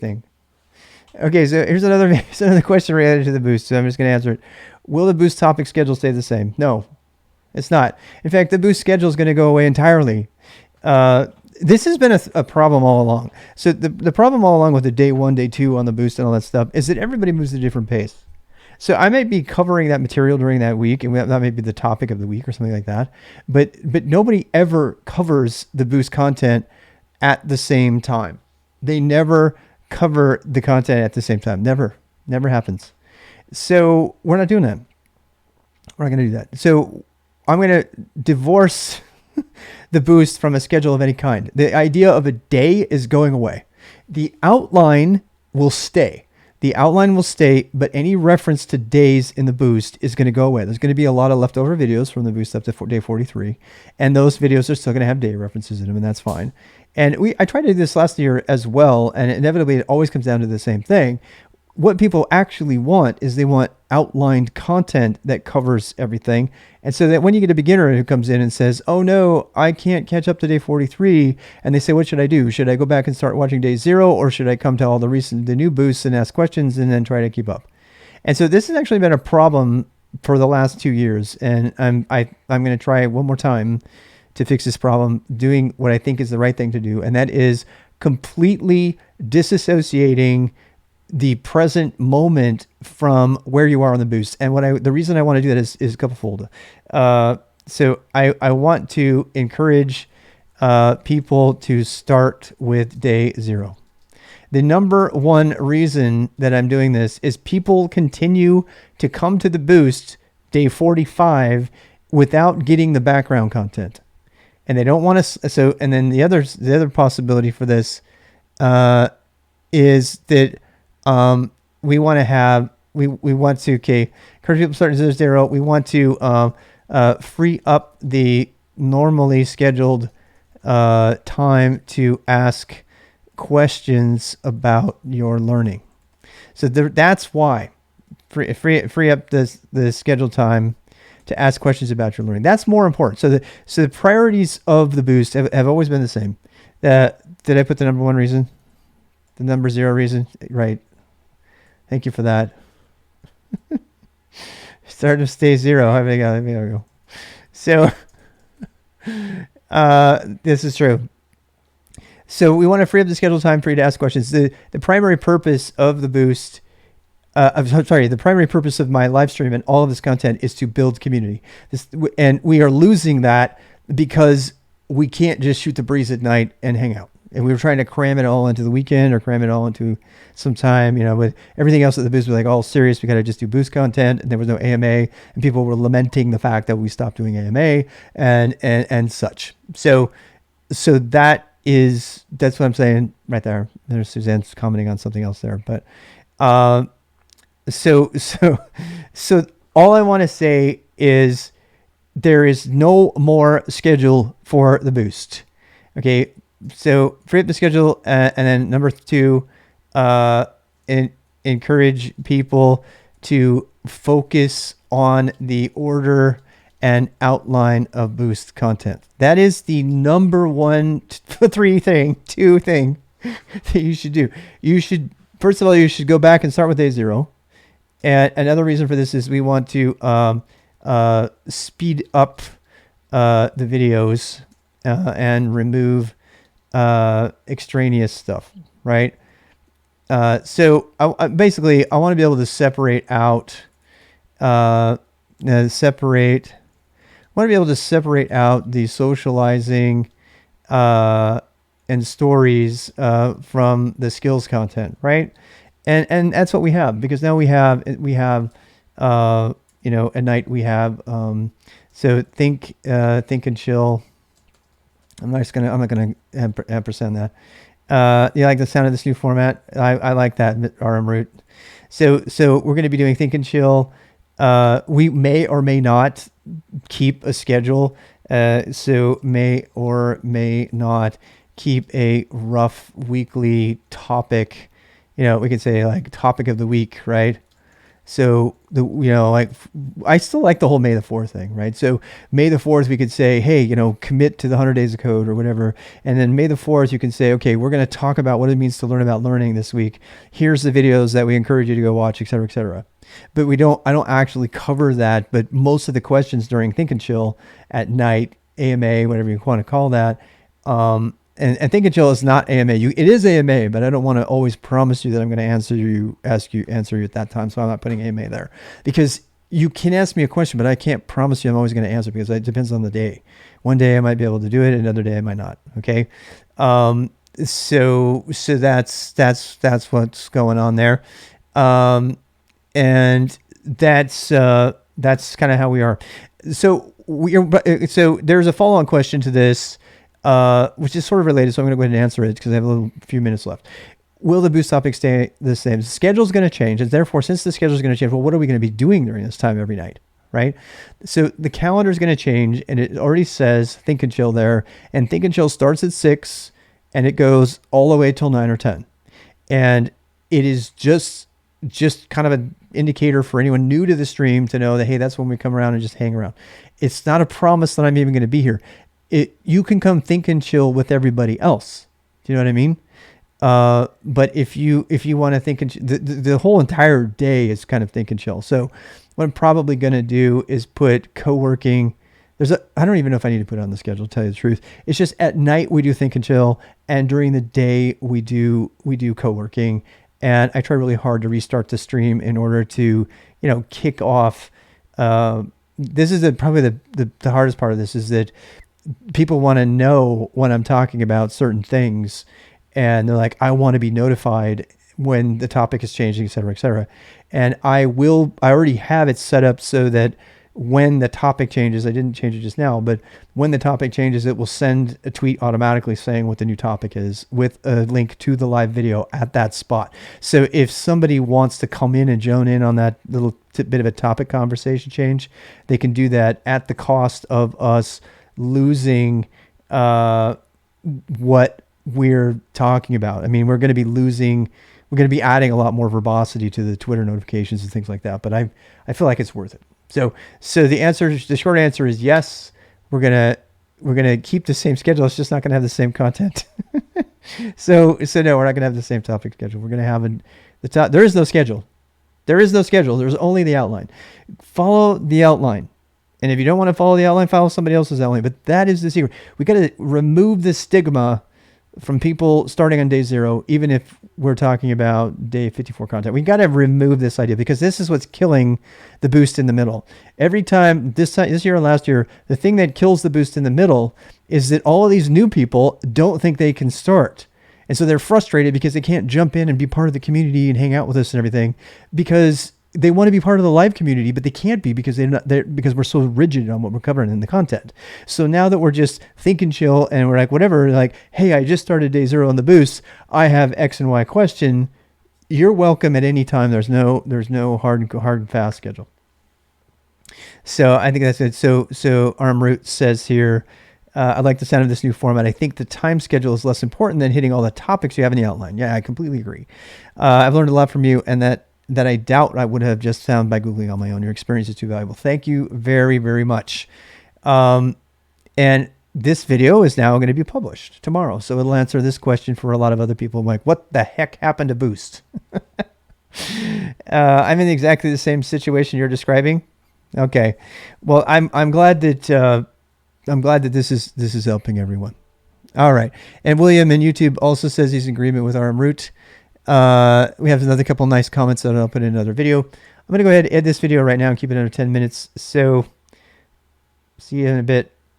thing. Okay, so here's another question related to the boost. So I'm just going to answer it. Will the boost topic schedule stay the same? No, it's not. In fact, the boost schedule is going to go away entirely. This has been a problem all along. So the problem all along with the day 1, day 2 on the boost and all that stuff is that everybody moves at a different pace. So I might be covering that material during that week, and that may be the topic of the week or something like that. But nobody ever covers the boost content at the same time. They never cover the content at the same time. Never happens. So we're not doing that. We're not going to do that. So I'm going to divorce the boost from a schedule of any kind. The idea of a day is going away. The outline will stay. But any reference to days in the boost is going to go away. There's going to be a lot of leftover videos from the boost up to day 43, and those videos are still going to have day references in them, and that's fine. And I tried to do this last year as well, and inevitably it always comes down to the same thing. What people actually want is they want outlined content that covers everything. And so that when you get a beginner who comes in and says, oh no, I can't catch up to day 43. And they say, what should I do? Should I go back and start watching day 0? Or should I come to all the new boosts and ask questions and then try to keep up? And so this has actually been a problem for the last 2 years. And I'm going to try one more time to fix this problem, doing what I think is the right thing to do. And that is completely disassociating the present moment from where you are on the boost. And the reason I want to do that is a couple fold. So I want to encourage people to start with day 0. The number one reason that I'm doing this is people continue to come to the boost day 45 without getting the background content. And they don't want to, so, and then the other possibility for this is that we want to have, we want to, encourage people to start at 0. We want to free up the normally scheduled time to ask questions about your learning. So that's why free up the scheduled time to ask questions about your learning. That's more important. So the priorities of the boost have always been the same. Did I put the number 1 reason? The number 0 reason? Right. Thank you for that. Start to stay 0. There we go. So this is true. So we want to free up the scheduled time for you to ask questions. The primary purpose of the boost, the primary purpose of my live stream and all of this content is to build community. And we are losing that because we can't just shoot the breeze at night and hang out. And we were trying to cram it all into the weekend or cram it all into some time, with everything else at the boost was like all serious. We got to just do boost content, and there was no AMA, and people were lamenting the fact that we stopped doing AMA and such. So that's what I'm saying right there. There's Suzanne's commenting on something else there, but so all I want to say is there is no more schedule for the boost. Okay. So free up the schedule, and then number 2, encourage people to focus on the order and outline of boost content. That is the number 1, 2 thing that you should do. First of all, you should go back and start with day 0. And another reason for this is we want to speed up the videos and remove extraneous stuff, right? So I basically want to be able to separate out, the socializing and stories from the skills content, right? And that's what we have, because now we have at night we have so think and chill. I'm not gonna ampersand that. You like the sound of this new format? I like that, RM Root. So we're going to be doing Think and Chill. We may or may not keep a schedule. So may or may not keep a rough weekly topic. We could say like topic of the week, right? So like I still like the whole May the 4th thing, right? So May the 4th, we could say, hey, commit to the 100 days of code or whatever. And then May the 4th, you can say, okay, we're going to talk about what it means to learn about learning this week. Here's the videos that we encourage you to go watch, et cetera, et cetera. But I don't actually cover that. But most of the questions during Think and Chill at night, AMA, whatever you want to call that, and Think and Chill is not AMA. It is AMA, but I don't want to always promise you that I'm going to answer you at that time. So I'm not putting AMA there, because you can ask me a question, but I can't promise you I'm always going to answer, because it depends on the day. One day I might be able to do it, another day I might not. Okay. So that's what's going on there. And that's kind of how we are. So so there's a follow-on question to this, which is sort of related. So I'm going to go ahead and answer it because I have a few minutes left. Will the boost topic stay the same? The schedule is going to change. And therefore, since the schedule is going to change, well, what are we going to be doing during this time every night? Right? So the calendar is going to change, and it already says Think and Chill there. And Think and Chill starts at 6 and it goes all the way till 9 or 10. And it is just kind of an indicator for anyone new to the stream to know that, hey, that's when we come around and just hang around. It's not a promise that I'm even going to be here. You can come Think and Chill with everybody else. Do you know what I mean? But if you want to think and the whole entire day is kind of Think and Chill. So what I'm probably going to do is put co-working. I don't even know if I need to put it on the schedule, to tell you the truth. It's just at night we do Think and Chill, and during the day we do co-working. And I try really hard to restart the stream in order to, kick off. This is probably the hardest part of this, is that people want to know when I'm talking about certain things, and they're like, I want to be notified when the topic is changing, et cetera, et cetera. And I already have it set up so that when the topic changes, I didn't change it just now, but when the topic changes, it will send a tweet automatically saying what the new topic is with a link to the live video at that spot. So if somebody wants to come in and join in on that little bit of a topic conversation change, they can do that at the cost of us losing what we're talking about. I mean, we're going to be adding a lot more verbosity to the Twitter notifications and things like that, but I feel like it's worth it. So the short answer is yes. We're gonna keep the same schedule. It's just not gonna have the same content. so no, we're not gonna have the same topic schedule. We're gonna have there is no schedule. There is no schedule. There's only the outline. Follow the outline. And if you don't want to follow the outline, follow somebody else's outline. But that is the secret. We got to remove the stigma from people starting on day 0, even if we're talking about day 54 content. We got to remove this idea, because this is what's killing the boost in the middle. Every time, this year and last year, the thing that kills the boost in the middle is that all of these new people don't think they can start. And so they're frustrated because they can't jump in and be part of the community and hang out with us and everything, because they want to be part of the live community, but they can't be because because we're so rigid on what we're covering in the content. So now that we're just Think and Chill and we're like, whatever, like, hey, I just started day 0 on the boost. I have X and Y question. You're welcome at any time. There's no hard and fast schedule. So I think that's it. So Armroot says here, I like the sound of this new format. I think the time schedule is less important than hitting all the topics you have in the outline. Yeah, I completely agree. I've learned a lot from you, and that I doubt I would have just found by Googling on my own. Your experience is too valuable. Thank you very, very much. And this video is now going to be published tomorrow. So it'll answer this question for a lot of other people. I'm like, what the heck happened to Boost? I'm in exactly the same situation you're describing. Okay. Well, I'm glad that this is helping everyone. All right. And William in YouTube also says he's in agreement with RM Root. We have another couple nice comments that I'll put in another video. I'm going to go ahead and end this video right now and keep it under 10 minutes. So see you in a bit.